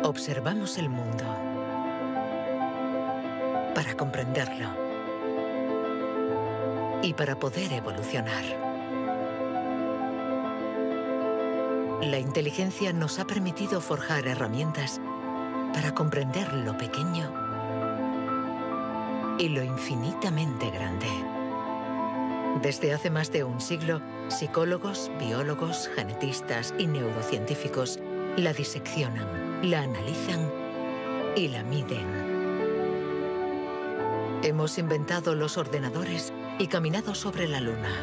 Observamos el mundo para comprenderlo y para poder evolucionar. La inteligencia nos ha permitido forjar herramientas para comprender lo pequeño y lo infinitamente grande. Desde hace más de un siglo, psicólogos, biólogos, genetistas y neurocientíficos la diseccionan, la analizan y la miden. Hemos inventado los ordenadores y caminado sobre la Luna.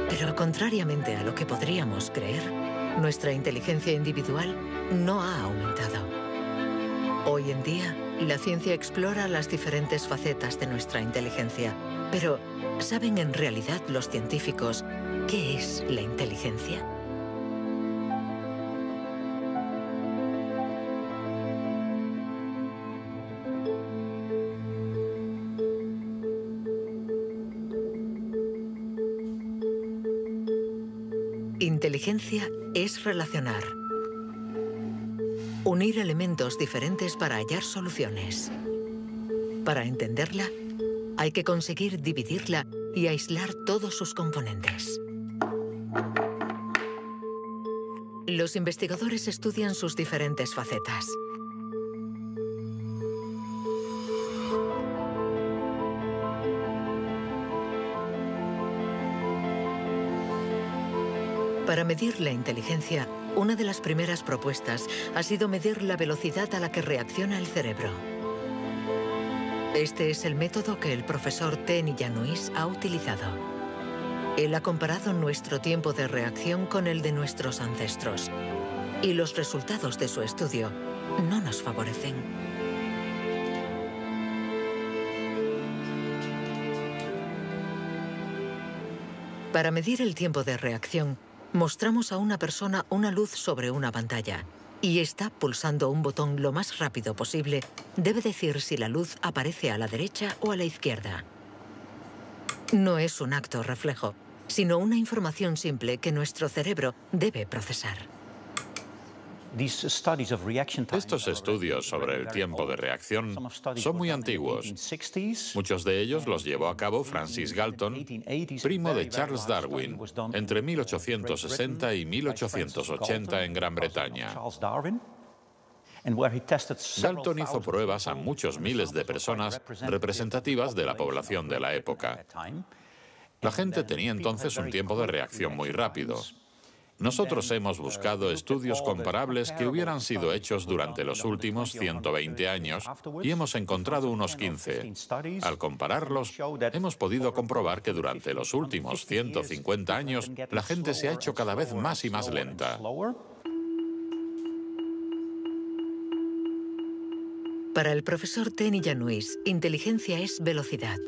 Pero contrariamente a lo que podríamos creer, nuestra inteligencia individual no ha aumentado. Hoy en día, la ciencia explora las diferentes facetas de nuestra inteligencia. Pero, ¿saben en realidad los científicos qué es la inteligencia? Inteligencia es relacionar, unir elementos diferentes para hallar soluciones. Para entenderla, hay que conseguir dividirla y aislar todos sus componentes. Los investigadores estudian sus diferentes facetas. Para medir la inteligencia, una de las primeras propuestas ha sido medir la velocidad a la que reacciona el cerebro. Este es el método que el profesor Tenny Yanois ha utilizado. Él ha comparado nuestro tiempo de reacción con el de nuestros ancestros. Y los resultados de su estudio no nos favorecen. Para medir el tiempo de reacción, mostramos a una persona una luz sobre una pantalla y ésta, pulsando un botón lo más rápido posible, debe decir si la luz aparece a la derecha o a la izquierda. No es un acto reflejo, sino una información simple que nuestro cerebro debe procesar. Estos estudios sobre el tiempo de reacción son muy antiguos. Muchos de ellos los llevó a cabo Francis Galton, primo de Charles Darwin, entre 1860 y 1880 en Gran Bretaña. Galton hizo pruebas a muchos miles de personas representativas de la población de la época. La gente tenía entonces un tiempo de reacción muy rápido. Nosotros hemos buscado estudios comparables que hubieran sido hechos durante los últimos 120 años y hemos encontrado unos 15. Al compararlos, hemos podido comprobar que durante los últimos 150 años la gente se ha hecho cada vez más y más lenta. Para el profesor Tenny Yanois, inteligencia es velocidad.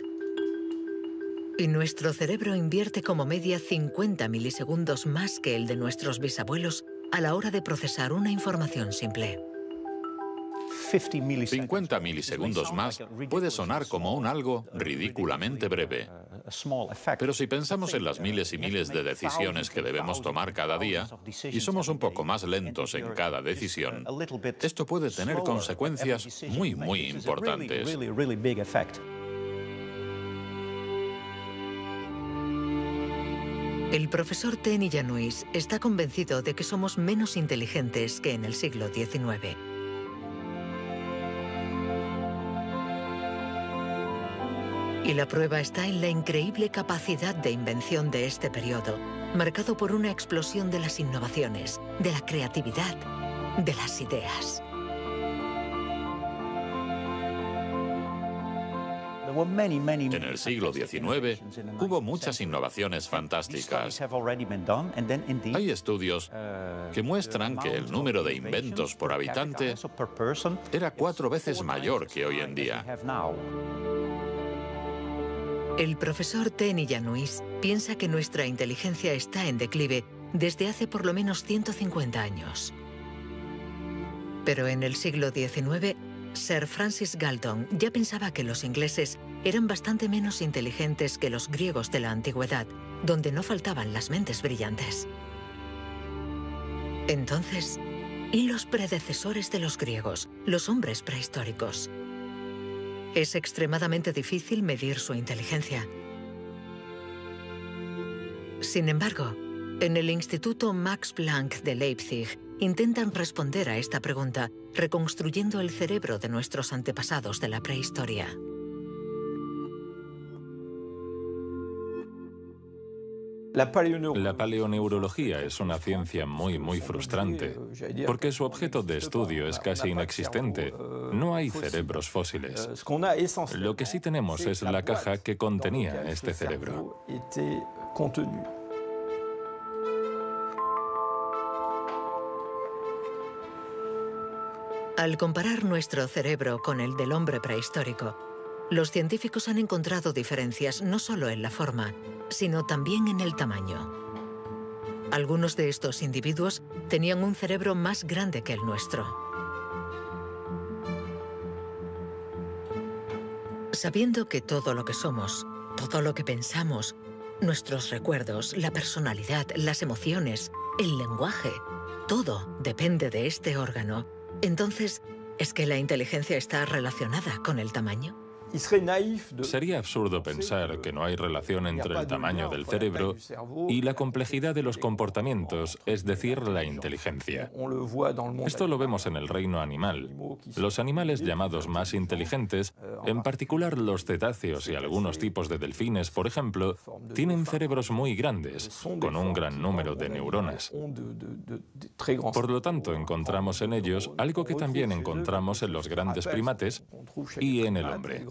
Y nuestro cerebro invierte como media 50 milisegundos más que el de nuestros bisabuelos a la hora de procesar una información simple. 50 milisegundos más puede sonar como un algo ridículamente breve. Pero si pensamos en las miles y miles de decisiones que debemos tomar cada día, y somos un poco más lentos en cada decisión, esto puede tener consecuencias muy, muy importantes. El profesor Tenny Yanois está convencido de que somos menos inteligentes que en el siglo XIX. Y la prueba está en la increíble capacidad de invención de este periodo, marcado por una explosión de las innovaciones, de la creatividad, de las ideas. En el siglo XIX hubo muchas innovaciones fantásticas. Hay estudios que muestran que el número de inventos por habitante era 4 veces mayor que hoy en día. El profesor Tenny Yanois piensa que nuestra inteligencia está en declive desde hace por lo menos 150 años. Pero en el siglo XIX, Sir Francis Galton ya pensaba que los ingleses eran bastante menos inteligentes que los griegos de la antigüedad, donde no faltaban las mentes brillantes. Entonces, y los predecesores de los griegos, los hombres prehistóricos. Es extremadamente difícil medir su inteligencia. Sin embargo, en el Instituto Max Planck de Leipzig intentan responder a esta pregunta reconstruyendo el cerebro de nuestros antepasados de la prehistoria. La paleoneurología es una ciencia muy frustrante, porque su objeto de estudio es casi inexistente. No hay cerebros fósiles. Lo que sí tenemos es la caja que contenía este cerebro. Al comparar nuestro cerebro con el del hombre prehistórico, los científicos han encontrado diferencias no solo en la forma, sino también en el tamaño. Algunos de estos individuos tenían un cerebro más grande que el nuestro. Sabiendo que todo lo que somos, todo lo que pensamos, nuestros recuerdos, la personalidad, las emociones, el lenguaje, todo depende de este órgano, entonces, ¿es que la inteligencia está relacionada con el tamaño? Sería absurdo pensar que no hay relación entre el tamaño del cerebro y la complejidad de los comportamientos, es decir, la inteligencia. Esto lo vemos en el reino animal. Los animales llamados más inteligentes, en particular los cetáceos y algunos tipos de delfines, por ejemplo, tienen cerebros muy grandes, con un gran número de neuronas. Por lo tanto, encontramos en ellos algo que también encontramos en los grandes primates y en el hombre.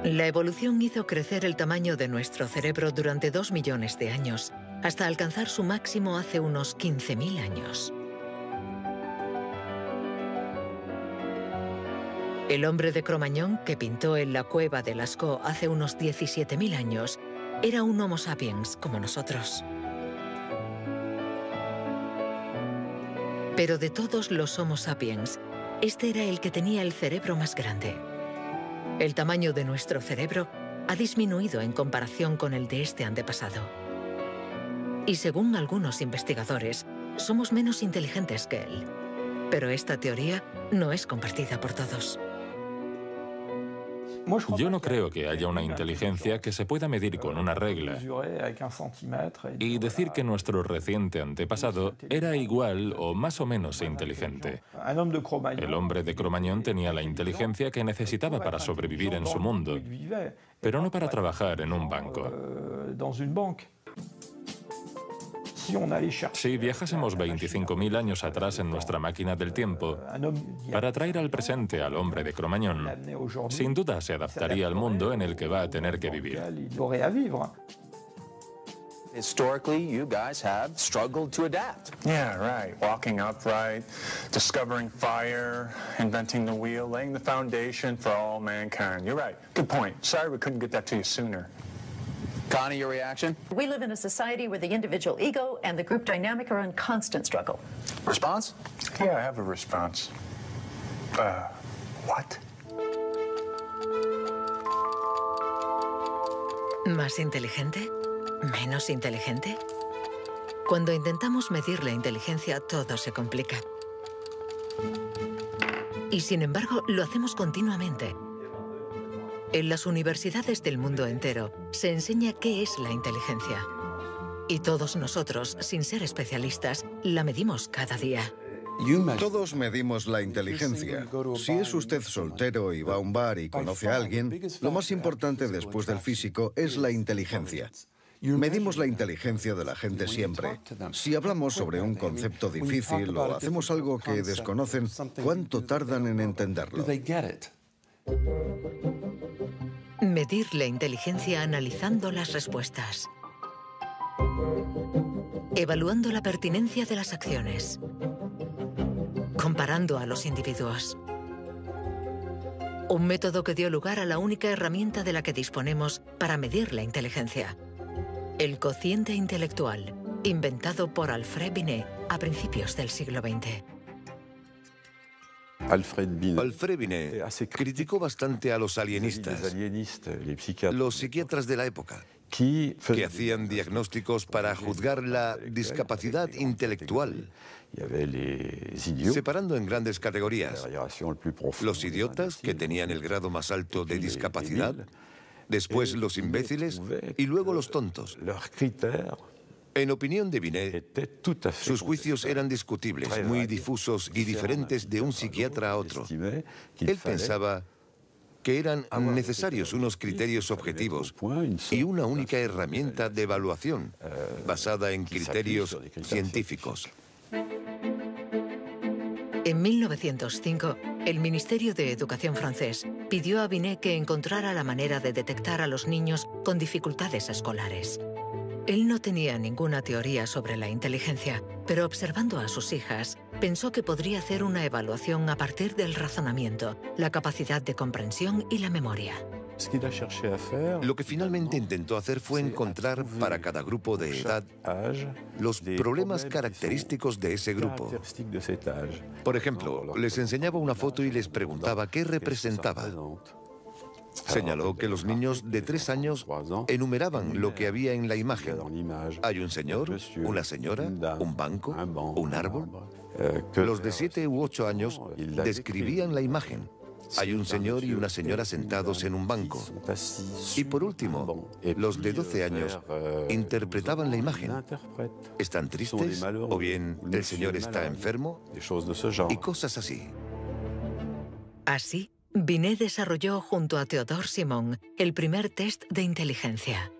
La evolución hizo crecer el tamaño de nuestro cerebro durante 2 millones de años, hasta alcanzar su máximo hace unos 15.000 años. El hombre de Cro-Magnon, que pintó en la cueva de Lascaux hace unos 17.000 años, era un Homo sapiens como nosotros. Pero de todos los Homo sapiens, este era el que tenía el cerebro más grande. El tamaño de nuestro cerebro ha disminuido en comparación con el de este antepasado. Y según algunos investigadores, somos menos inteligentes que él. Pero esta teoría no es compartida por todos. Yo no creo que haya una inteligencia que se pueda medir con una regla y decir que nuestro reciente antepasado era igual o más o menos inteligente. El hombre de Cro-Magnon tenía la inteligencia que necesitaba para sobrevivir en su mundo, pero no para trabajar en un banco. Si viajásemos 25.000 años atrás en nuestra máquina del tiempo para traer al presente al hombre de Cro-Magnon, sin duda se adaptaría al mundo en el que va a tener que vivir. Historically, you guys have struggled to adapt. Yeah, right. Walking upright, discovering fire, inventing the wheel, laying the foundation for all mankind. You're right. Good point. Sorry we couldn't get that to you sooner. Connie, your reaction? We live in a society where the individual ego and the group dynamic are in constant struggle. Response? Yeah, I have a response. What? ¿Más inteligente? ¿Menos inteligente? Cuando intentamos medir la inteligencia, todo se complica. Y sin embargo, lo hacemos continuamente. En las universidades del mundo entero se enseña qué es la inteligencia. Y todos nosotros, sin ser especialistas, la medimos cada día. Todos medimos la inteligencia. Si es usted soltero y va a un bar y conoce a alguien, lo más importante después del físico es la inteligencia. Medimos la inteligencia de la gente siempre. Si hablamos sobre un concepto difícil o hacemos algo que desconocen, ¿cuánto tardan en entenderlo? Medir la inteligencia analizando las respuestas. Evaluando la pertinencia de las acciones. Comparando a los individuos. Un método que dio lugar a la única herramienta de la que disponemos para medir la inteligencia. El cociente intelectual, inventado por Alfred Binet a principios del siglo XX. Alfred Binet criticó bastante a los alienistas, los psiquiatras de la época, que hacían diagnósticos para juzgar la discapacidad intelectual, separando en grandes categorías: los idiotas, que tenían el grado más alto de discapacidad, después los imbéciles y luego los tontos. En opinión de Binet, sus juicios eran discutibles, muy difusos y diferentes de un psiquiatra a otro. Él pensaba que eran necesarios unos criterios objetivos y una única herramienta de evaluación basada en criterios científicos. En 1905, el Ministerio de Educación francés pidió a Binet que encontrara la manera de detectar a los niños con dificultades escolares. Él no tenía ninguna teoría sobre la inteligencia, pero observando a sus hijas, pensó que podría hacer una evaluación a partir del razonamiento, la capacidad de comprensión y la memoria. Lo que finalmente intentó hacer fue encontrar para cada grupo de edad los problemas característicos de ese grupo. Por ejemplo, les enseñaba una foto y les preguntaba qué representaba. Señaló que los niños de 3 años enumeraban lo que había en la imagen. Hay un señor, una señora, un banco, un árbol. Los de 7 u 8 años describían la imagen. Hay un señor y una señora sentados en un banco. Y por último, los de 12 años interpretaban la imagen. ¿Están tristes? ¿O bien el señor está enfermo? Y cosas así. Así, Binet desarrolló junto a Théodore Simon el primer test de inteligencia.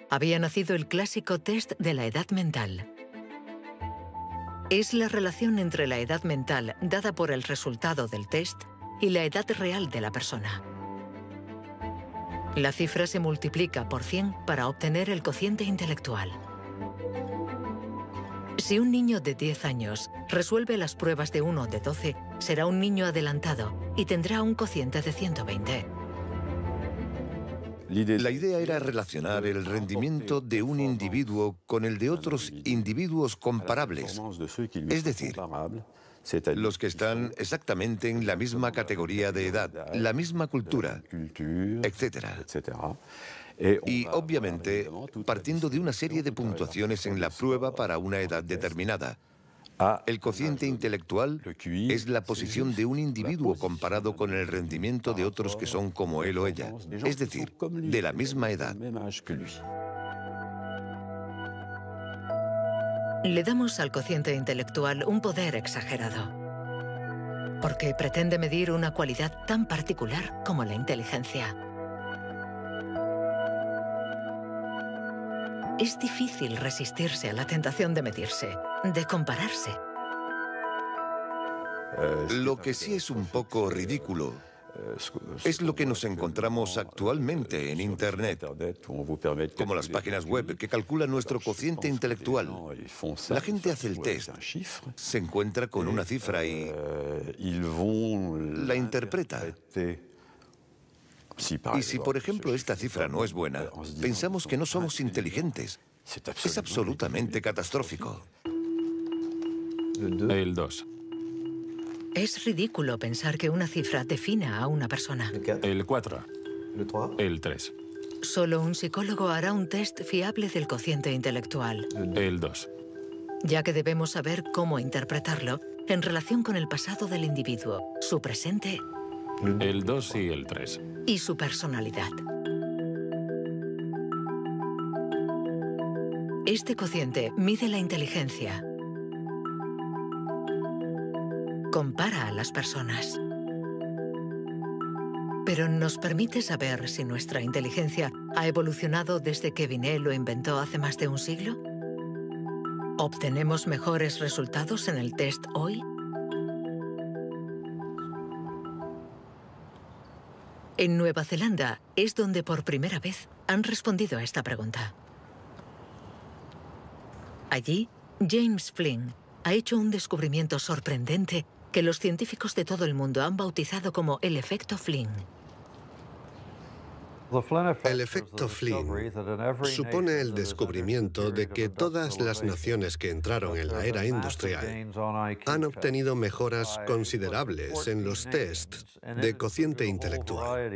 Había nacido el clásico test de la edad mental. Es la relación entre la edad mental dada por el resultado del test y la edad real de la persona. La cifra se multiplica por 100 para obtener el cociente intelectual. Si un niño de 10 años resuelve las pruebas de uno de 12, será un niño adelantado y tendrá un cociente de 120. La idea era relacionar el rendimiento de un individuo con el de otros individuos comparables, es decir, los que están exactamente en la misma categoría de edad, la misma cultura, etc. Y, obviamente, partiendo de una serie de puntuaciones en la prueba para una edad determinada. El cociente intelectual es la posición de un individuo comparado con el rendimiento de otros que son como él o ella, es decir, de la misma edad. Le damos al cociente intelectual un poder exagerado, porque pretende medir una cualidad tan particular como la inteligencia. Es difícil resistirse a la tentación de medirse, de compararse. Lo que sí es un poco ridículo es lo que nos encontramos actualmente en Internet, como las páginas web que calculan nuestro cociente intelectual. La gente hace el test, se encuentra con una cifra y la interpreta. Y si, por ejemplo, esta cifra no es buena, pensamos que no somos inteligentes. Es absolutamente catastrófico. El 2. Es ridículo pensar que una cifra defina a una persona. El 4. El 3. Solo un psicólogo hará un test fiable del cociente intelectual. El 2. Ya que debemos saber cómo interpretarlo en relación con el pasado del individuo, su presente El 2 y el 3. y su personalidad. Este cociente mide la inteligencia. Compara a las personas. Pero ¿nos permite saber si nuestra inteligencia ha evolucionado desde que Binet lo inventó hace más de un siglo? ¿Obtenemos mejores resultados en el test hoy? En Nueva Zelanda es donde por primera vez han respondido a esta pregunta. Allí, James Flynn ha hecho un descubrimiento sorprendente que los científicos de todo el mundo han bautizado como el efecto Flynn. El efecto Flynn supone el descubrimiento de que todas las naciones que entraron en la era industrial han obtenido mejoras considerables en los tests de cociente intelectual.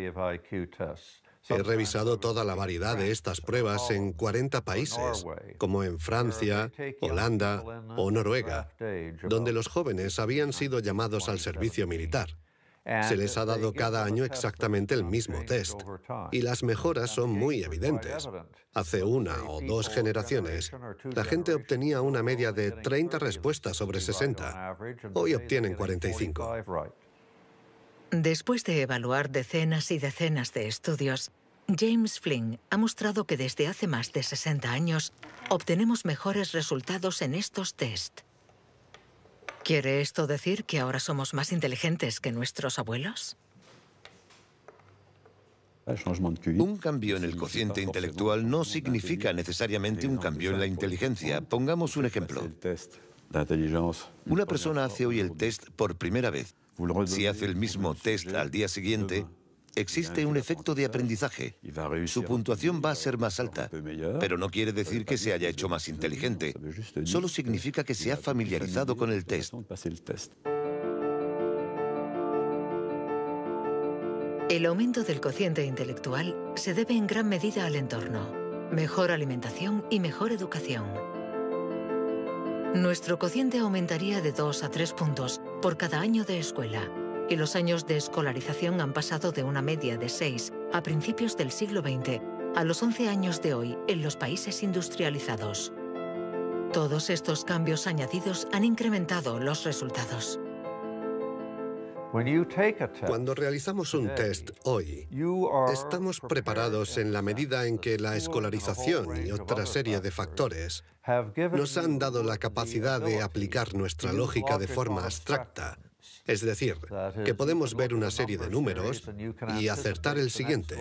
He revisado toda la variedad de estas pruebas en 40 países, como en Francia, Holanda o Noruega, donde los jóvenes habían sido llamados al servicio militar. Se les ha dado cada año exactamente el mismo test, y las mejoras son muy evidentes. Hace una o dos generaciones, la gente obtenía una media de 30 respuestas sobre 60. Hoy obtienen 45. Después de evaluar decenas y decenas de estudios, James Flynn ha mostrado que desde hace más de 60 años obtenemos mejores resultados en estos test. ¿Quiere esto decir que ahora somos más inteligentes que nuestros abuelos? Un cambio en el cociente intelectual no significa necesariamente un cambio en la inteligencia. Pongamos un ejemplo. Una persona hace hoy el test por primera vez. Si hace el mismo test al día siguiente, existe un efecto de aprendizaje. Su puntuación va a ser más alta, pero no quiere decir que se haya hecho más inteligente. Solo significa que se ha familiarizado con el test. El aumento del cociente intelectual se debe en gran medida al entorno, mejor alimentación y mejor educación. Nuestro cociente aumentaría de 2 a 3 puntos por cada año de escuela, y los años de escolarización han pasado de una media de 6 a principios del siglo XX a los 11 años de hoy en los países industrializados. Todos estos cambios añadidos han incrementado los resultados. Cuando realizamos un test hoy, estamos preparados en la medida en que la escolarización y otra serie de factores nos han dado la capacidad de aplicar nuestra lógica de forma abstracta. Es decir, que podemos ver una serie de números y acertar el siguiente.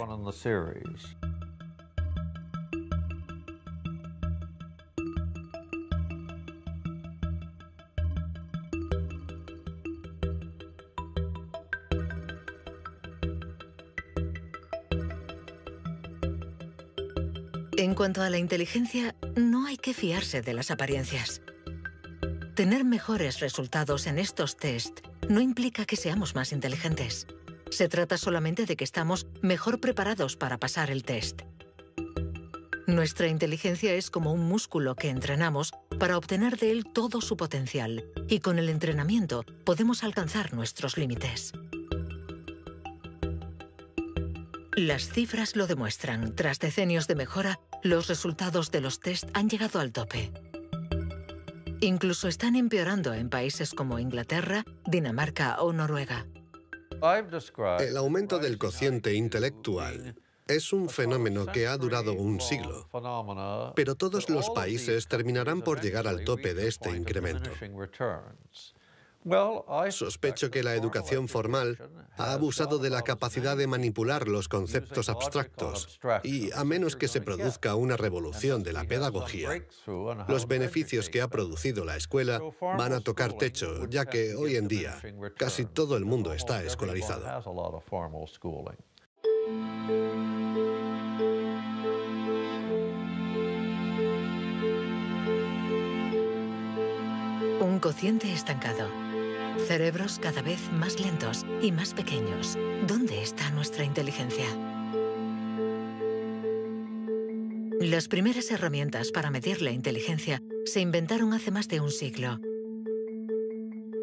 En cuanto a la inteligencia, no hay que fiarse de las apariencias. Tener mejores resultados en estos test no implica que seamos más inteligentes. Se trata solamente de que estamos mejor preparados para pasar el test. Nuestra inteligencia es como un músculo que entrenamos para obtener de él todo su potencial, y con el entrenamiento podemos alcanzar nuestros límites. Las cifras lo demuestran. Tras decenios de mejora, los resultados de los test han llegado al tope. Incluso están empeorando en países como Inglaterra, Dinamarca o Noruega. El aumento del cociente intelectual es un fenómeno que ha durado un siglo, pero todos los países terminarán por llegar al tope de este incremento. Sospecho que la educación formal ha abusado de la capacidad de manipular los conceptos abstractos y, a menos que se produzca una revolución de la pedagogía, los beneficios que ha producido la escuela van a tocar techo, ya que hoy en día casi todo el mundo está escolarizado. Un cociente estancado. Cerebros cada vez más lentos y más pequeños. ¿Dónde está nuestra inteligencia? Las primeras herramientas para medir la inteligencia se inventaron hace más de un siglo.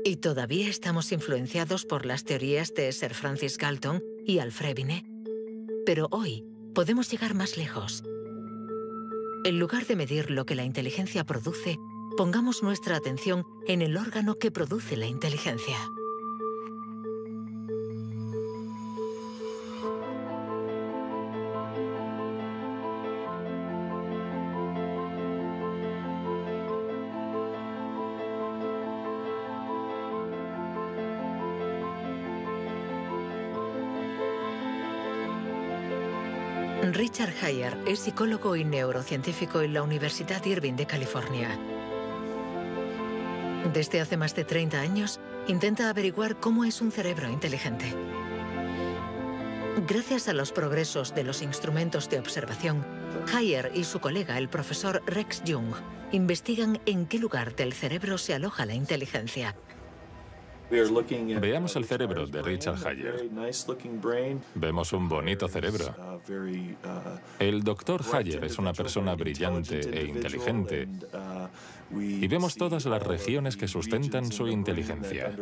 Y todavía estamos influenciados por las teorías de Sir Francis Galton y Alfred Binet. Pero hoy podemos llegar más lejos. En lugar de medir lo que la inteligencia produce, pongamos nuestra atención en el órgano que produce la inteligencia. Richard Heyer es psicólogo y neurocientífico en la Universidad Irvine de California. Desde hace más de 30 años, intenta averiguar cómo es un cerebro inteligente. Gracias a los progresos de los instrumentos de observación, Heyer y su colega, el profesor Rex Jung, investigan en qué lugar del cerebro se aloja la inteligencia. Veamos el cerebro de Richard Hayer. Vemos un bonito cerebro. El doctor Hayer es una persona brillante e inteligente y vemos todas las regiones que sustentan su inteligencia.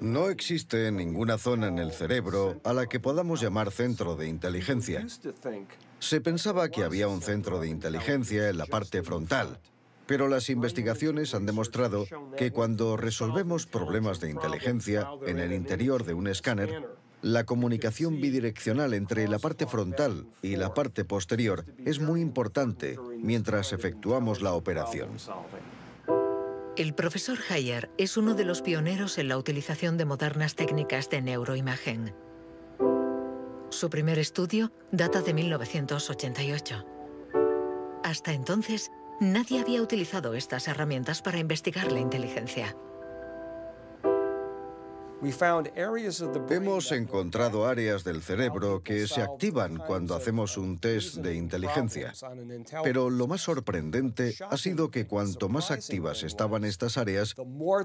No existe ninguna zona en el cerebro a la que podamos llamar centro de inteligencia. Se pensaba que había un centro de inteligencia en la parte frontal, pero las investigaciones han demostrado que cuando resolvemos problemas de inteligencia en el interior de un escáner, la comunicación bidireccional entre la parte frontal y la parte posterior es muy importante mientras efectuamos la operación. El profesor Hayer es uno de los pioneros en la utilización de modernas técnicas de neuroimagen. Su primer estudio data de 1988. Hasta entonces, nadie había utilizado estas herramientas para investigar la inteligencia. Hemos encontrado áreas del cerebro que se activan cuando hacemos un test de inteligencia. Pero lo más sorprendente ha sido que cuanto más activas estaban estas áreas,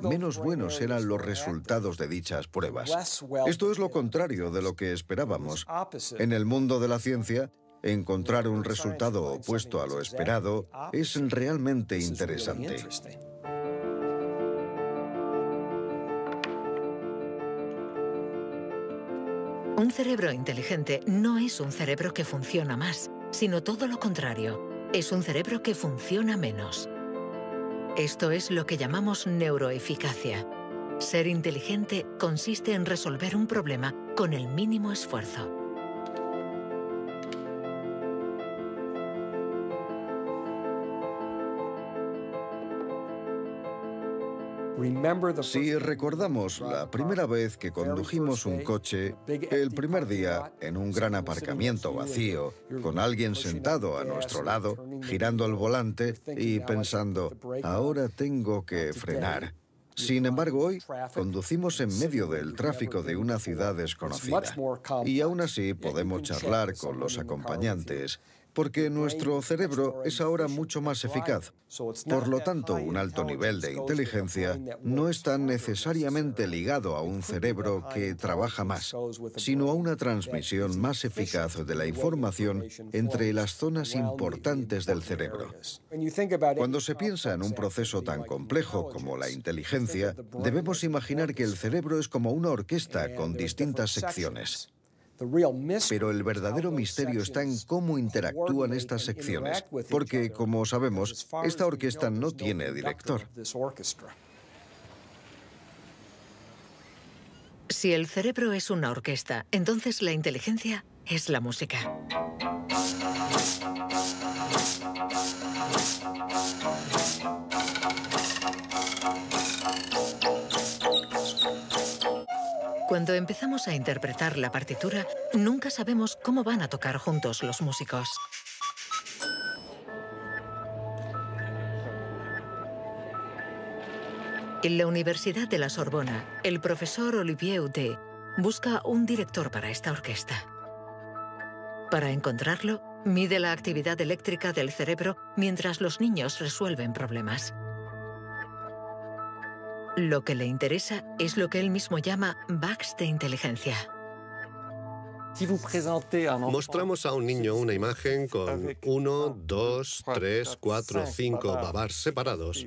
menos buenos eran los resultados de dichas pruebas. Esto es lo contrario de lo que esperábamos. En el mundo de la ciencia, encontrar un resultado opuesto a lo esperado es realmente interesante. Un cerebro inteligente no es un cerebro que funciona más, sino todo lo contrario. Es un cerebro que funciona menos. Esto es lo que llamamos neuroeficacia. Ser inteligente consiste en resolver un problema con el mínimo esfuerzo. Si recordamos la primera vez que condujimos un coche, el primer día en un gran aparcamiento vacío, con alguien sentado a nuestro lado, girando el volante y pensando, ahora tengo que frenar. Sin embargo, hoy conducimos en medio del tráfico de una ciudad desconocida y aún así podemos charlar con los acompañantes, porque nuestro cerebro es ahora mucho más eficaz. Por lo tanto, un alto nivel de inteligencia no está necesariamente ligado a un cerebro que trabaja más, sino a una transmisión más eficaz de la información entre las zonas importantes del cerebro. Cuando se piensa en un proceso tan complejo como la inteligencia, debemos imaginar que el cerebro es como una orquesta con distintas secciones. Pero el verdadero misterio está en cómo interactúan estas secciones, porque, como sabemos, esta orquesta no tiene director. Si el cerebro es una orquesta, entonces la inteligencia es la música. Cuando empezamos a interpretar la partitura, nunca sabemos cómo van a tocar juntos los músicos. En la Universidad de la Sorbona, el profesor Olivier Houdet busca un director para esta orquesta. Para encontrarlo, mide la actividad eléctrica del cerebro mientras los niños resuelven problemas. Lo que le interesa es lo que él mismo llama bugs de inteligencia. Mostramos a un niño una imagen con 1, 2, 3, 4, 5 babars separados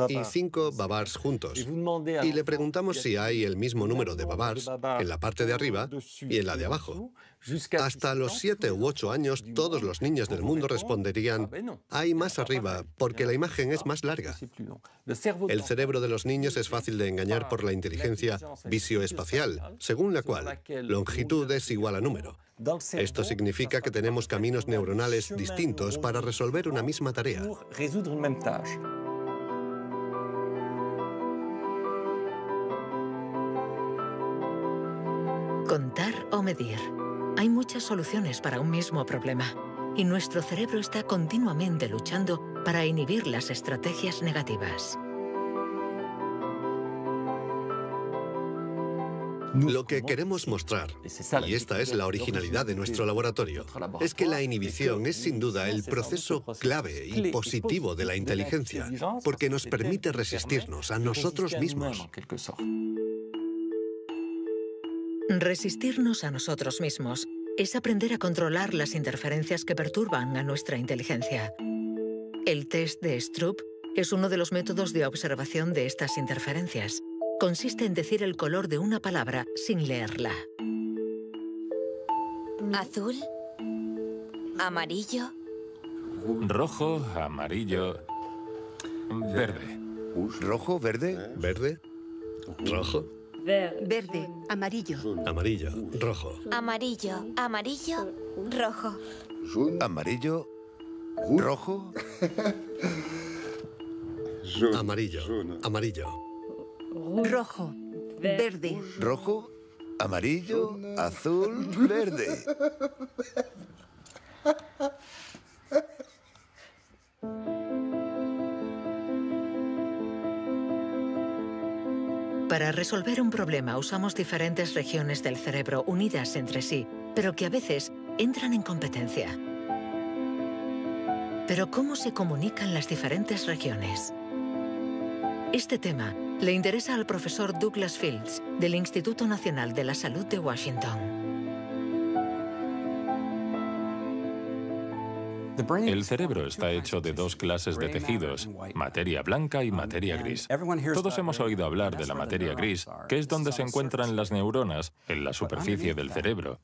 y 5 babars juntos. Y le preguntamos si hay el mismo número de babars en la parte de arriba y en la de abajo. Hasta los 7 u 8 años, todos los niños del mundo responderían, hay más arriba, porque la imagen es más larga. El cerebro de los niños es fácil de engañar por la inteligencia visioespacial, según la cual longitud es igual a número. Esto significa que tenemos caminos neuronales distintos para resolver una misma tarea. Contar o medir. Hay muchas soluciones para un mismo problema, y nuestro cerebro está continuamente luchando para inhibir las estrategias negativas. Lo que queremos mostrar, y esta es la originalidad de nuestro laboratorio, es que la inhibición es sin duda el proceso clave y positivo de la inteligencia, porque nos permite resistirnos a nosotros mismos. Resistirnos a nosotros mismos es aprender a controlar las interferencias que perturban a nuestra inteligencia. El test de Stroop es uno de los métodos de observación de estas interferencias. Consiste en decir el color de una palabra sin leerla. Azul, amarillo, rojo, amarillo, verde. ¿Rojo, verde? ¿Verde? ¿Rojo? Verde, amarillo. Amarillo, rojo. amarillo, amarillo, rojo. ¿Amarillo? ¿Rojo? Amarillo, amarillo. Rojo, verde. ¿Rojo? ¿Amarillo? ¿Azul? ¿Verde? Para resolver un problema usamos diferentes regiones del cerebro unidas entre sí, pero que a veces entran en competencia. Pero ¿cómo se comunican las diferentes regiones? Este tema le interesa al profesor Douglas Fields, del Instituto Nacional de la Salud de Washington. El cerebro está hecho de dos clases de tejidos, materia blanca y materia gris. Todos hemos oído hablar de la materia gris, que es donde se encuentran las neuronas, en la superficie del cerebro.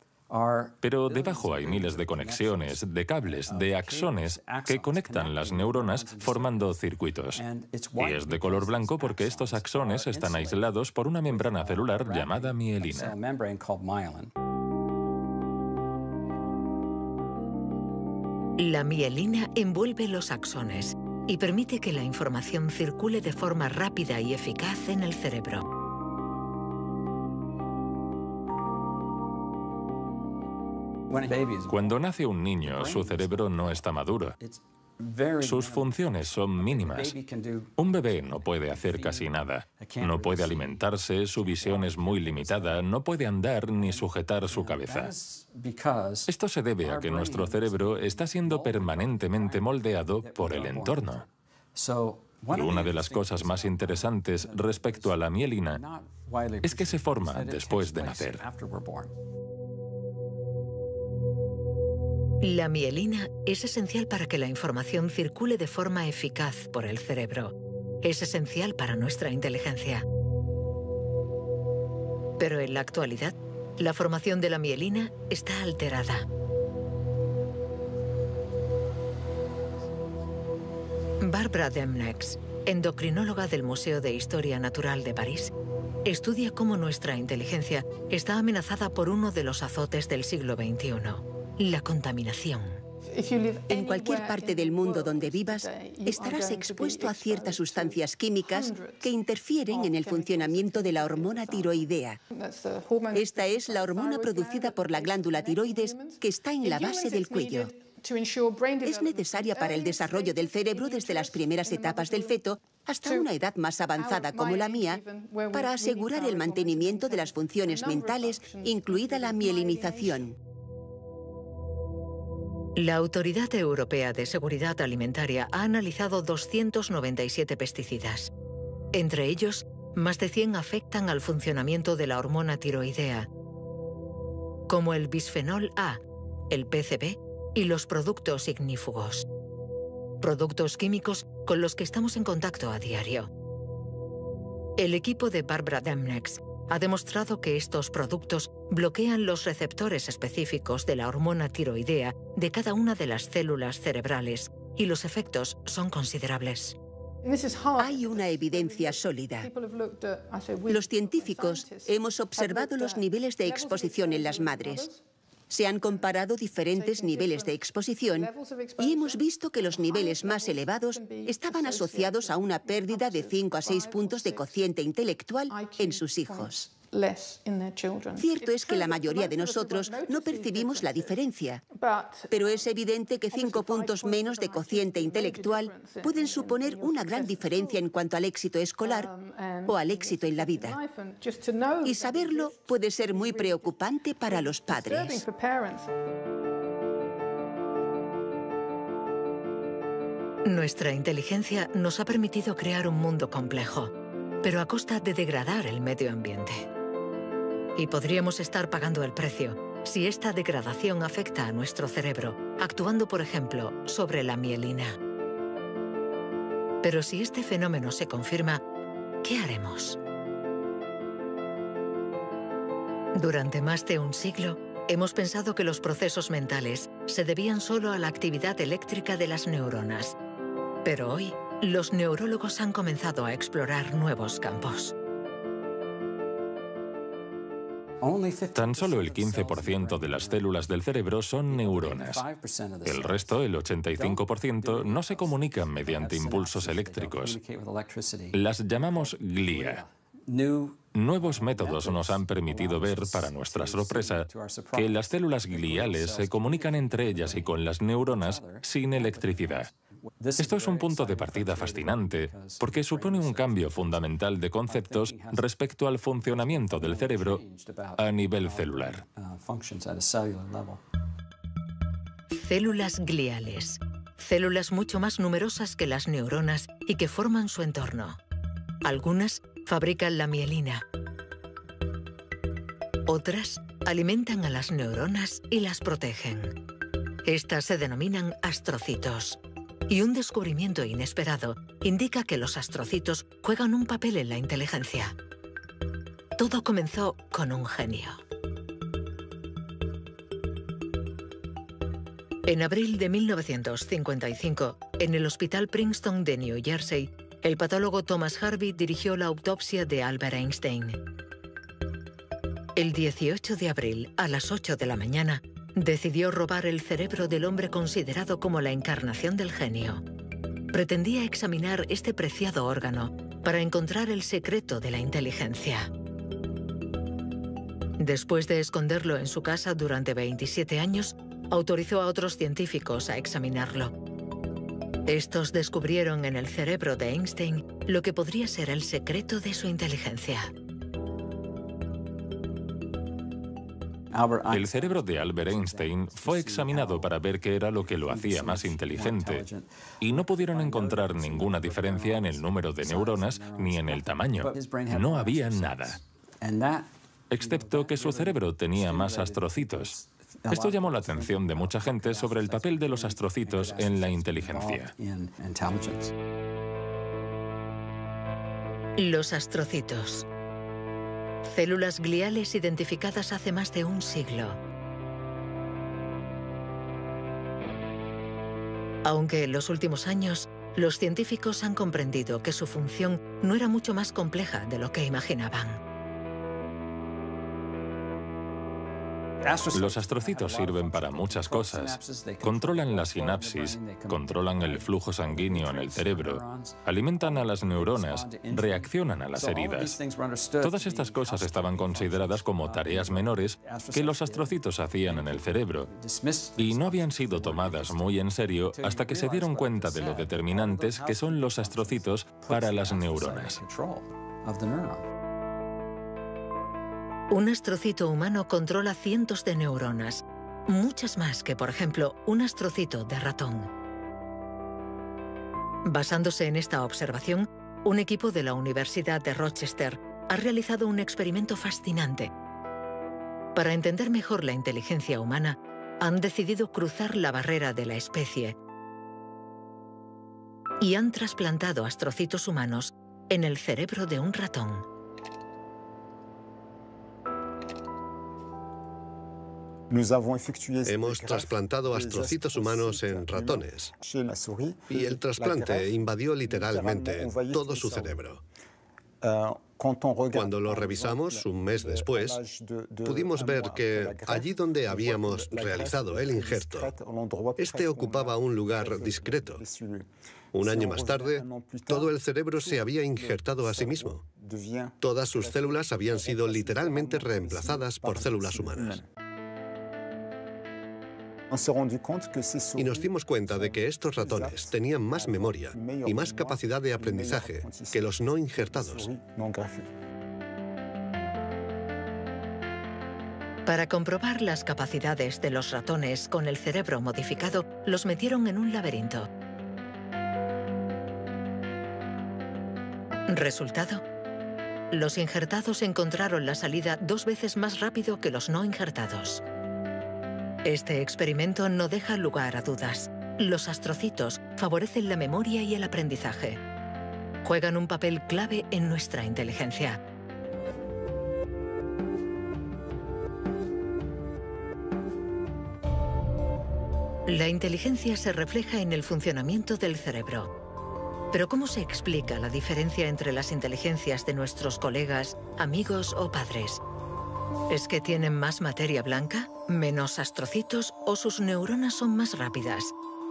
Pero debajo hay miles de conexiones, de cables, de axones que conectan las neuronas formando circuitos. Y es de color blanco porque estos axones están aislados por una membrana celular llamada mielina. La mielina envuelve los axones y permite que la información circule de forma rápida y eficaz en el cerebro. Cuando nace un niño, su cerebro no está maduro. Sus funciones son mínimas. Un bebé no puede hacer casi nada. No puede alimentarse, su visión es muy limitada, no puede andar ni sujetar su cabeza. Esto se debe a que nuestro cerebro está siendo permanentemente moldeado por el entorno. Y una de las cosas más interesantes respecto a la mielina es que se forma después de nacer. La mielina es esencial para que la información circule de forma eficaz por el cerebro. Es esencial para nuestra inteligencia. Pero en la actualidad, la formación de la mielina está alterada. Barbara Demnex, endocrinóloga del Museo de Historia Natural de París, estudia cómo nuestra inteligencia está amenazada por uno de los azotes del siglo XXI. La contaminación. En cualquier parte del mundo donde vivas, estarás expuesto a ciertas sustancias químicas que interfieren en el funcionamiento de la hormona tiroidea. Esta es la hormona producida por la glándula tiroides que está en la base del cuello. Es necesaria para el desarrollo del cerebro desde las primeras etapas del feto hasta una edad más avanzada como la mía, para asegurar el mantenimiento de las funciones mentales, incluida la mielinización. La Autoridad Europea de Seguridad Alimentaria ha analizado 297 pesticidas. Entre ellos, más de 100 afectan al funcionamiento de la hormona tiroidea, como el bisfenol A, el PCB y los productos ignífugos. Productos químicos con los que estamos en contacto a diario. El equipo de Barbara Demnex ha demostrado que estos productos bloquean los receptores específicos de la hormona tiroidea de cada una de las células cerebrales y los efectos son considerables. Hay una evidencia sólida. Los científicos hemos observado los niveles de exposición en las madres. Se han comparado diferentes niveles de exposición y hemos visto que los niveles más elevados estaban asociados a una pérdida de 5 a 6 puntos de cociente intelectual en sus hijos. Cierto es que la mayoría de nosotros no percibimos la diferencia, pero es evidente que 5 puntos menos de cociente intelectual pueden suponer una gran diferencia en cuanto al éxito escolar o al éxito en la vida. Y saberlo puede ser muy preocupante para los padres. Nuestra inteligencia nos ha permitido crear un mundo complejo, pero a costa de degradar el medio ambiente. Y podríamos estar pagando el precio si esta degradación afecta a nuestro cerebro, actuando, por ejemplo, sobre la mielina. Pero si este fenómeno se confirma, ¿qué haremos? Durante más de un siglo, hemos pensado que los procesos mentales se debían solo a la actividad eléctrica de las neuronas. Pero hoy, los neurólogos han comenzado a explorar nuevos campos. Tan solo el 15% de las células del cerebro son neuronas. El resto, el 85%, no se comunican mediante impulsos eléctricos. Las llamamos glía. Nuevos métodos nos han permitido ver, para nuestra sorpresa, que las células gliales se comunican entre ellas y con las neuronas sin electricidad. Esto es un punto de partida fascinante, porque supone un cambio fundamental de conceptos respecto al funcionamiento del cerebro a nivel celular. Células gliales. Células mucho más numerosas que las neuronas y que forman su entorno. Algunas fabrican la mielina. Otras alimentan a las neuronas y las protegen. Estas se denominan astrocitos. Y un descubrimiento inesperado indica que los astrocitos juegan un papel en la inteligencia. Todo comenzó con un genio. En abril de 1955, en el Hospital Princeton de New Jersey, el patólogo Thomas Harvey dirigió la autopsia de Albert Einstein. El 18 de abril, a las 8 de la mañana, decidió robar el cerebro del hombre considerado como la encarnación del genio. Pretendía examinar este preciado órgano para encontrar el secreto de la inteligencia. Después de esconderlo en su casa durante 27 años, autorizó a otros científicos a examinarlo. Estos descubrieron en el cerebro de Einstein lo que podría ser el secreto de su inteligencia. El cerebro de Albert Einstein fue examinado para ver qué era lo que lo hacía más inteligente, y no pudieron encontrar ninguna diferencia en el número de neuronas ni en el tamaño. No había nada, excepto que su cerebro tenía más astrocitos. Esto llamó la atención de mucha gente sobre el papel de los astrocitos en la inteligencia. Los astrocitos. Células gliales identificadas hace más de un siglo. Aunque en los últimos años, los científicos han comprendido que su función no era mucho más compleja de lo que imaginaban. Los astrocitos sirven para muchas cosas. Controlan la sinapsis, controlan el flujo sanguíneo en el cerebro, alimentan a las neuronas, reaccionan a las heridas. Todas estas cosas estaban consideradas como tareas menores que los astrocitos hacían en el cerebro, y no habían sido tomadas muy en serio hasta que se dieron cuenta de lo determinantes que son los astrocitos para las neuronas. Un astrocito humano controla cientos de neuronas, muchas más que, por ejemplo, un astrocito de ratón. Basándose en esta observación, un equipo de la Universidad de Rochester ha realizado un experimento fascinante. Para entender mejor la inteligencia humana, han decidido cruzar la barrera de la especie y han trasplantado astrocitos humanos en el cerebro de un ratón. Hemos trasplantado astrocitos humanos en ratones y el trasplante invadió literalmente todo su cerebro. Cuando lo revisamos un mes después, pudimos ver que allí donde habíamos realizado el injerto, este ocupaba un lugar discreto. Un año más tarde, todo el cerebro se había injertado a sí mismo. Todas sus células habían sido literalmente reemplazadas por células humanas. Y nos dimos cuenta de que estos ratones tenían más memoria y más capacidad de aprendizaje que los no injertados. Para comprobar las capacidades de los ratones con el cerebro modificado, los metieron en un laberinto. Resultado: los injertados encontraron la salida 2 veces más rápido que los no injertados. Este experimento no deja lugar a dudas. Los astrocitos favorecen la memoria y el aprendizaje. Juegan un papel clave en nuestra inteligencia. La inteligencia se refleja en el funcionamiento del cerebro. Pero ¿cómo se explica la diferencia entre las inteligencias de nuestros colegas, amigos o padres? ¿Es que tienen más materia blanca, menos astrocitos o sus neuronas son más rápidas?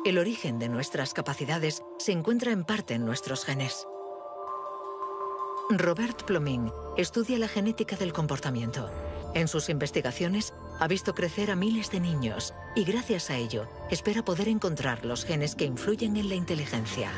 El origen de nuestras capacidades se encuentra en parte en nuestros genes. Robert Plomin estudia la genética del comportamiento. En sus investigaciones ha visto crecer a miles de niños y gracias a ello espera poder encontrar los genes que influyen en la inteligencia.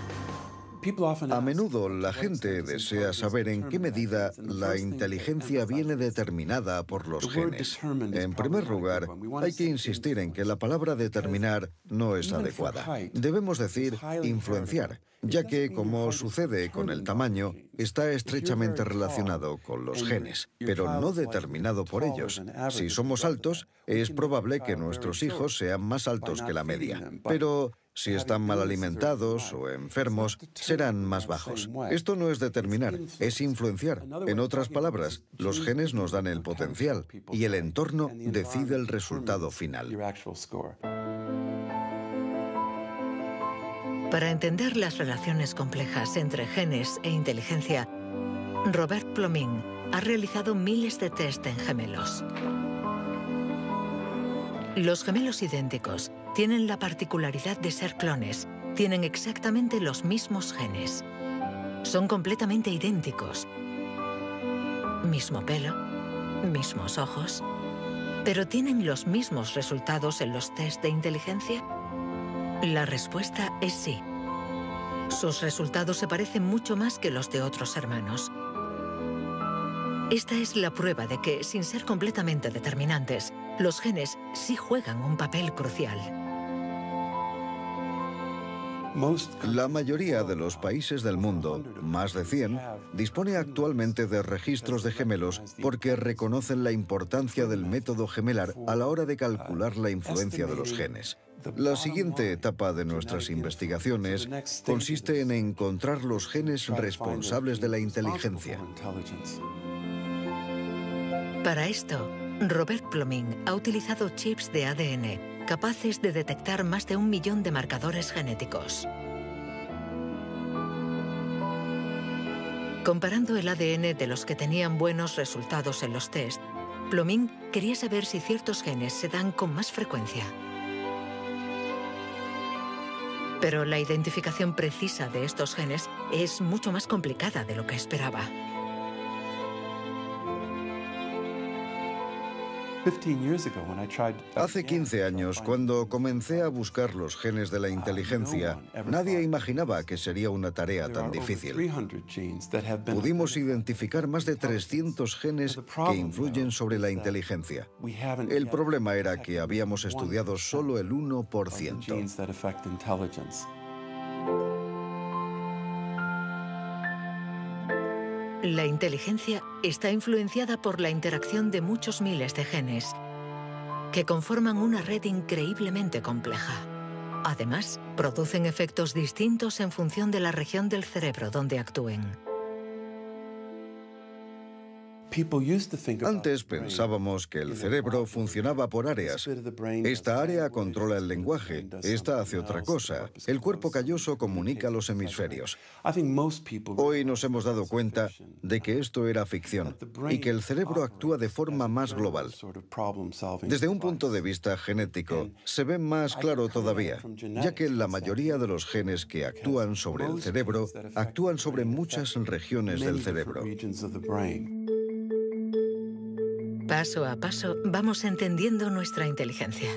A menudo la gente desea saber en qué medida la inteligencia viene determinada por los genes. En primer lugar, hay que insistir en que la palabra determinar no es adecuada. Debemos decir influenciar, ya que, como sucede con el tamaño, está estrechamente relacionado con los genes, pero no determinado por ellos. Si somos altos, es probable que nuestros hijos sean más altos que la media, pero si están mal alimentados o enfermos, serán más bajos. Esto no es determinar, es influenciar. En otras palabras, los genes nos dan el potencial y el entorno decide el resultado final. Para entender las relaciones complejas entre genes e inteligencia, Robert Plomin ha realizado miles de test en gemelos. Los gemelos idénticos tienen la particularidad de ser clones, tienen exactamente los mismos genes. Son completamente idénticos. Mismo pelo, mismos ojos, pero ¿tienen los mismos resultados en los test de inteligencia? La respuesta es sí. Sus resultados se parecen mucho más que los de otros hermanos. Esta es la prueba de que, sin ser completamente determinantes, los genes sí juegan un papel crucial. La mayoría de los países del mundo, más de 100, dispone actualmente de registros de gemelos porque reconocen la importancia del método gemelar a la hora de calcular la influencia de los genes. La siguiente etapa de nuestras investigaciones consiste en encontrar los genes responsables de la inteligencia. Para esto, Robert Plomin ha utilizado chips de ADN capaces de detectar más de 1 millón de marcadores genéticos. Comparando el ADN de los que tenían buenos resultados en los test, Plomin quería saber si ciertos genes se dan con más frecuencia. Pero la identificación precisa de estos genes es mucho más complicada de lo que esperaba. Hace 15 años, cuando comencé a buscar los genes de la inteligencia, nadie imaginaba que sería una tarea tan difícil. Pudimos identificar más de 300 genes que influyen sobre la inteligencia. El problema era que habíamos estudiado solo el 1%. La inteligencia está influenciada por la interacción de muchos miles de genes que conforman una red increíblemente compleja. Además, producen efectos distintos en función de la región del cerebro donde actúen. Antes pensábamos que el cerebro funcionaba por áreas. Esta área controla el lenguaje, esta hace otra cosa. El cuerpo calloso comunica los hemisferios. Hoy nos hemos dado cuenta de que esto era ficción y que el cerebro actúa de forma más global. Desde un punto de vista genético, se ve más claro todavía, ya que la mayoría de los genes que actúan sobre el cerebro actúan sobre muchas regiones del cerebro. Paso a paso vamos entendiendo nuestra inteligencia.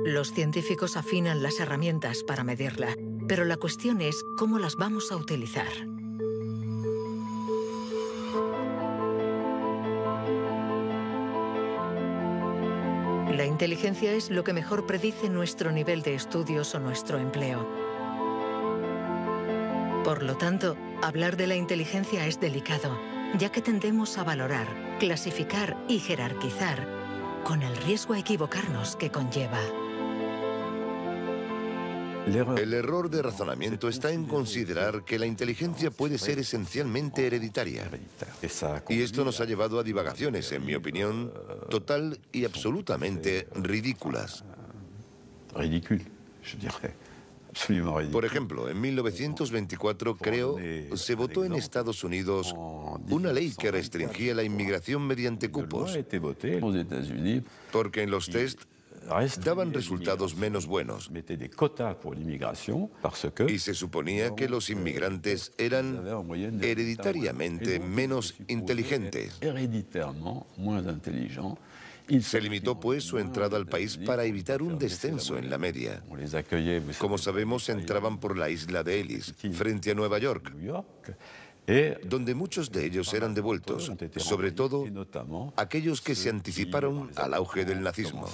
Los científicos afinan las herramientas para medirla, pero la cuestión es cómo las vamos a utilizar. La inteligencia es lo que mejor predice nuestro nivel de estudios o nuestro empleo. Por lo tanto, hablar de la inteligencia es delicado, ya que tendemos a valorar, clasificar y jerarquizar, con el riesgo a equivocarnos que conlleva. El error de razonamiento está en considerar que la inteligencia puede ser esencialmente hereditaria. Y esto nos ha llevado a divagaciones, en mi opinión, total y absolutamente ridículas. Por ejemplo, en 1924, creo, se votó en Estados Unidos una ley que restringía la inmigración mediante cupos, porque en los test daban resultados menos buenos. Y se suponía que los inmigrantes eran hereditariamente menos inteligentes. Se limitó, pues, su entrada al país para evitar un descenso en la media. Como sabemos, entraban por la isla de Ellis, frente a Nueva York, donde muchos de ellos eran devueltos, sobre todo aquellos que se anticiparon al auge del nazismo.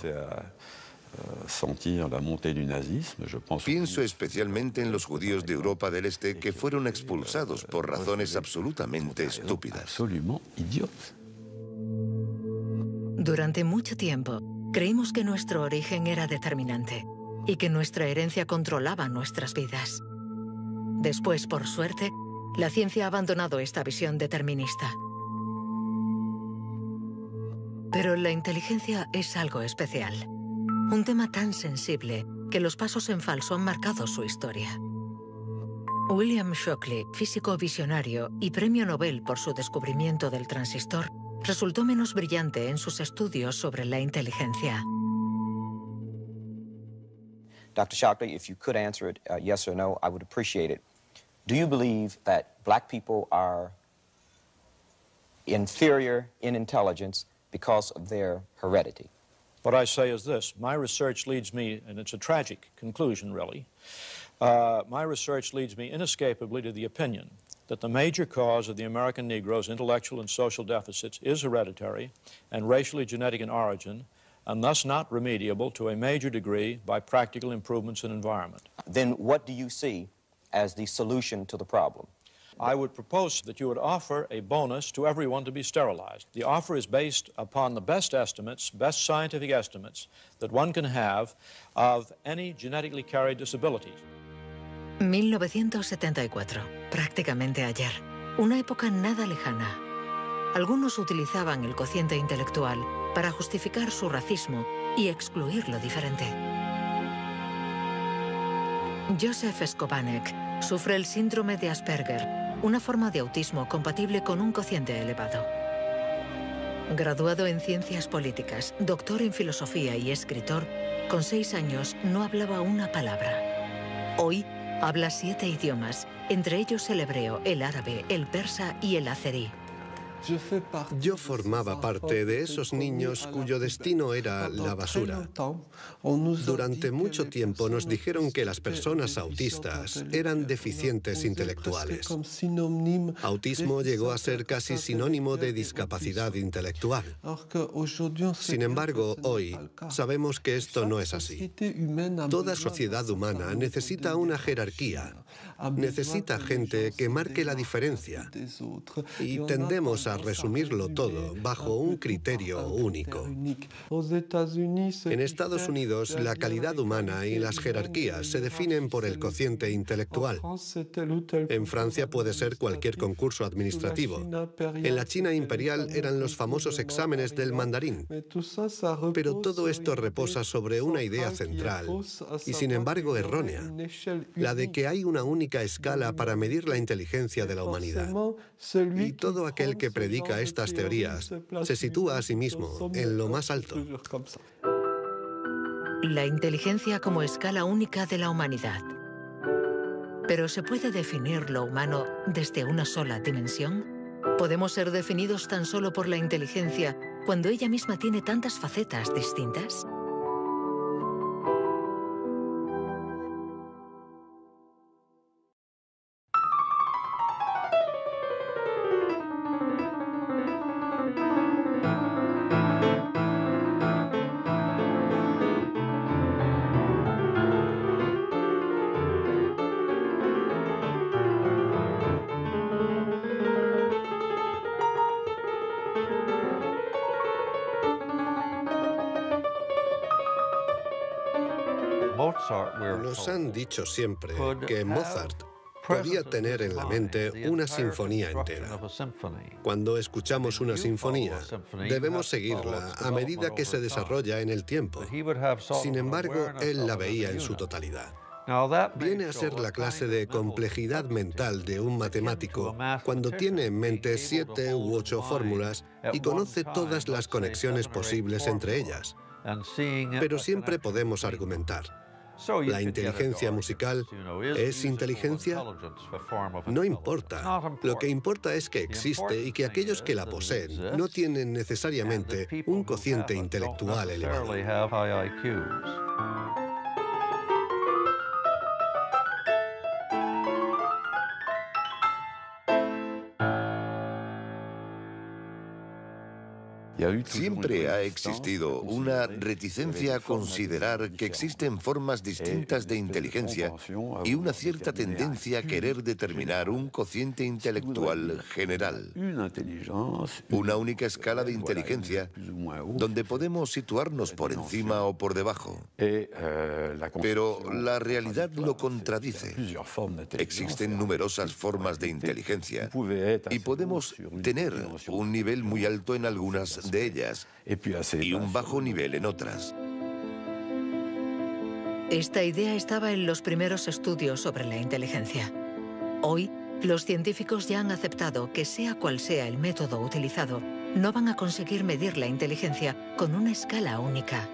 Pienso especialmente en los judíos de Europa del Este que fueron expulsados por razones absolutamente estúpidas. Durante mucho tiempo, creímos que nuestro origen era determinante y que nuestra herencia controlaba nuestras vidas. Después, por suerte, la ciencia ha abandonado esta visión determinista. Pero la inteligencia es algo especial. Un tema tan sensible que los pasos en falso han marcado su historia. William Shockley, físico visionario y premio Nobel por su descubrimiento del transistor, resultó menos brillante en sus estudios sobre la inteligencia. Dr. Shockley, if you could answer it yes or no, I would appreciate it. Do you believe that black people are inferior in intelligence because of their heredity? What I say is this. My research leads me, and it's a tragic conclusion, really, my research leads me inescapably to the opinion that the major cause of the American Negro's intellectual and social deficits is hereditary and racially genetic in origin, and thus not remediable to a major degree by practical improvements in environment. Then what do you see as the solution to the problem? I would propose that you would offer a bonus to everyone to be sterilized. The offer is based upon the best estimates, best scientific estimates that one can have of any genetically carried disabilities. 1974, prácticamente ayer. Una época nada lejana. Algunos utilizaban el cociente intelectual para justificar su racismo y excluir lo diferente. Joseph Skobanek sufre el síndrome de Asperger, una forma de autismo compatible con un cociente elevado. Graduado en ciencias políticas, doctor en filosofía y escritor, con 6 años no hablaba una palabra. Hoy habla 7 idiomas, entre ellos el hebreo, el árabe, el persa y el azerí. Yo formaba parte de esos niños cuyo destino era la basura. Durante mucho tiempo nos dijeron que las personas autistas eran deficientes intelectuales. Autismo llegó a ser casi sinónimo de discapacidad intelectual. Sin embargo, hoy sabemos que esto no es así. Toda sociedad humana necesita una jerarquía, necesita gente que marque la diferencia. Y tendemos a resumirlo todo bajo un criterio único. En Estados Unidos, la calidad humana y las jerarquías se definen por el cociente intelectual. En Francia puede ser cualquier concurso administrativo. En la China imperial eran los famosos exámenes del mandarín. Pero todo esto reposa sobre una idea central, y sin embargo errónea, la de que hay una única escala para medir la inteligencia de la humanidad. Y todo aquel que predica estas teorías se sitúa a sí mismo en lo más alto. La inteligencia como escala única de la humanidad. ¿Pero se puede definir lo humano desde una sola dimensión? ¿Podemos ser definidos tan solo por la inteligencia cuando ella misma tiene tantas facetas distintas? Nos han dicho siempre que Mozart podía tener en la mente una sinfonía entera. Cuando escuchamos una sinfonía, debemos seguirla a medida que se desarrolla en el tiempo. Sin embargo, él la veía en su totalidad. Viene a ser la clase de complejidad mental de un matemático cuando tiene en mente 7 u 8 fórmulas y conoce todas las conexiones posibles entre ellas. Pero siempre podemos argumentar. ¿La inteligencia musical es inteligencia? No importa. Lo que importa es que existe y que aquellos que la poseen no tienen necesariamente un cociente intelectual elevado. Siempre ha existido una reticencia a considerar que existen formas distintas de inteligencia y una cierta tendencia a querer determinar un cociente intelectual general. Una única escala de inteligencia donde podemos situarnos por encima o por debajo. Pero la realidad lo contradice. Existen numerosas formas de inteligencia y podemos tener un nivel muy alto en algunas de ellas y un bajo nivel en otras. Esta idea estaba en los primeros estudios sobre la inteligencia. Hoy, los científicos ya han aceptado que sea cual sea el método utilizado, no van a conseguir medir la inteligencia con una escala única.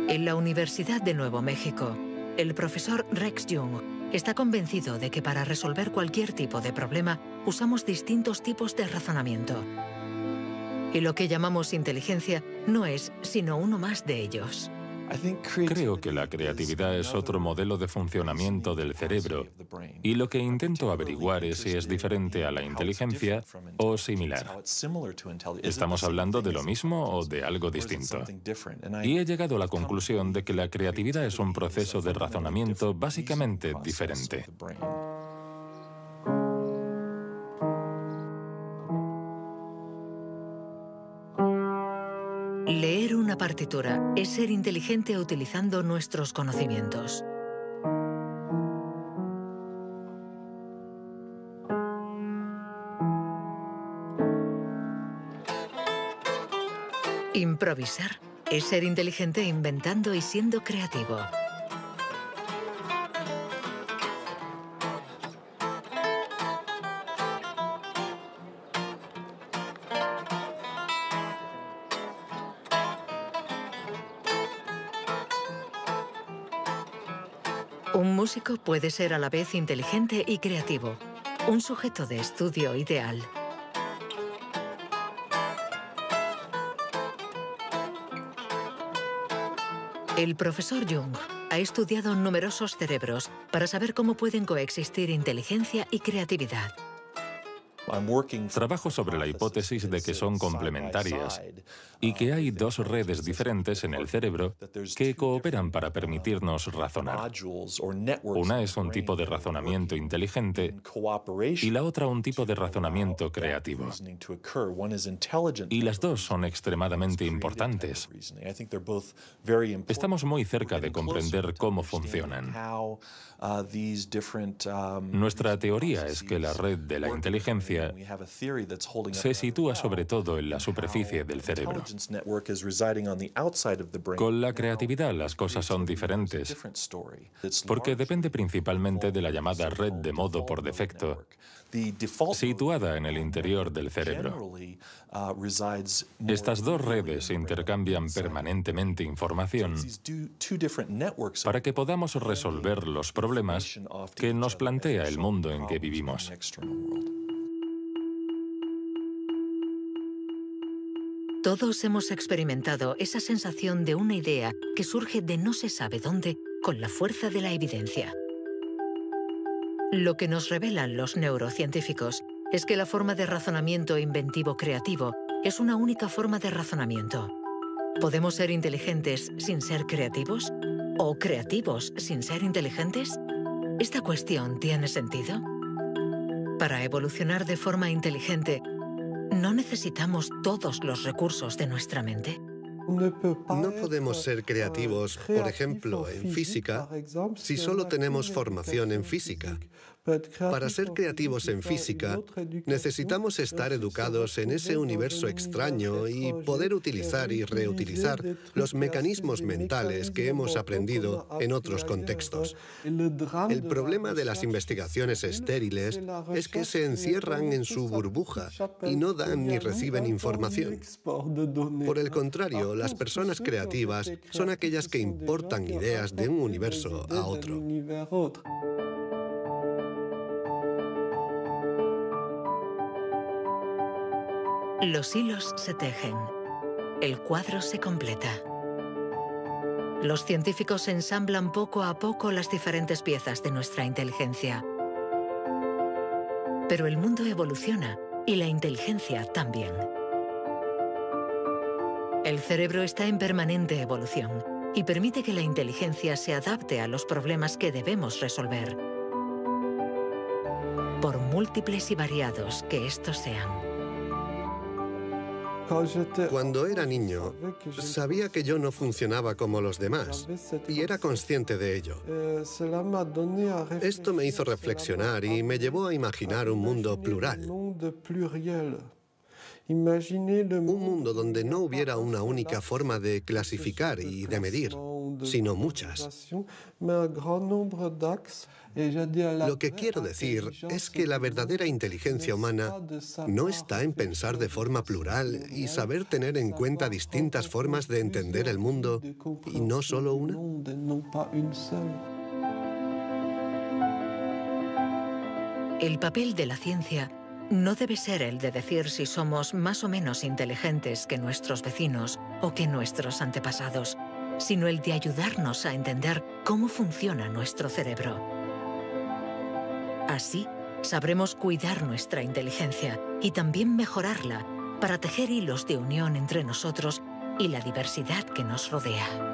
En la Universidad de Nuevo México, el profesor Rex Jung está convencido de que para resolver cualquier tipo de problema usamos distintos tipos de razonamiento. Y lo que llamamos inteligencia no es sino uno más de ellos. Creo que la creatividad es otro modelo de funcionamiento del cerebro y lo que intento averiguar es si es diferente a la inteligencia o similar. ¿Estamos hablando de lo mismo o de algo distinto? Y he llegado a la conclusión de que la creatividad es un proceso de razonamiento básicamente diferente. Leer una partitura es ser inteligente utilizando nuestros conocimientos. Improvisar es ser inteligente inventando y siendo creativo. Un músico puede ser a la vez inteligente y creativo, un sujeto de estudio ideal. El profesor Jung ha estudiado numerosos cerebros para saber cómo pueden coexistir inteligencia y creatividad. Trabajo sobre la hipótesis de que son complementarias y que hay dos redes diferentes en el cerebro que cooperan para permitirnos razonar. Una es un tipo de razonamiento inteligente y la otra un tipo de razonamiento creativo. Y las dos son extremadamente importantes. Estamos muy cerca de comprender cómo funcionan. Nuestra teoría es que la red de la inteligencia se sitúa sobre todo en la superficie del cerebro. Con la creatividad las cosas son diferentes, porque depende principalmente de la llamada red de modo por defecto, situada en el interior del cerebro. Estas dos redes intercambian permanentemente información para que podamos resolver los problemas que nos plantea el mundo en que vivimos. Todos hemos experimentado esa sensación de una idea que surge de no se sabe dónde con la fuerza de la evidencia. Lo que nos revelan los neurocientíficos es que la forma de razonamiento inventivo creativo es una única forma de razonamiento. ¿Podemos ser inteligentes sin ser creativos? ¿O creativos sin ser inteligentes? ¿Esta cuestión tiene sentido? Para evolucionar de forma inteligente, ¿no necesitamos todos los recursos de nuestra mente? No podemos ser creativos, por ejemplo, en física, si solo tenemos formación en física. Para ser creativos en física, necesitamos estar educados en ese universo extraño y poder utilizar y reutilizar los mecanismos mentales que hemos aprendido en otros contextos. El problema de las investigaciones estériles es que se encierran en su burbuja y no dan ni reciben información. Por el contrario, las personas creativas son aquellas que importan ideas de un universo a otro. Los hilos se tejen. El cuadro se completa. Los científicos ensamblan poco a poco las diferentes piezas de nuestra inteligencia. Pero el mundo evoluciona y la inteligencia también. El cerebro está en permanente evolución y permite que la inteligencia se adapte a los problemas que debemos resolver, por múltiples y variados que estos sean. Cuando era niño, sabía que yo no funcionaba como los demás y era consciente de ello. Esto me hizo reflexionar y me llevó a imaginar un mundo plural. Un mundo donde no hubiera una única forma de clasificar y de medir, sino muchas. Lo que quiero decir es que la verdadera inteligencia humana no está en pensar de forma plural y saber tener en cuenta distintas formas de entender el mundo y no solo una. El papel de la ciencia no debe ser el de decir si somos más o menos inteligentes que nuestros vecinos o que nuestros antepasados, sino el de ayudarnos a entender cómo funciona nuestro cerebro. Así, sabremos cuidar nuestra inteligencia y también mejorarla para tejer hilos de unión entre nosotros y la diversidad que nos rodea.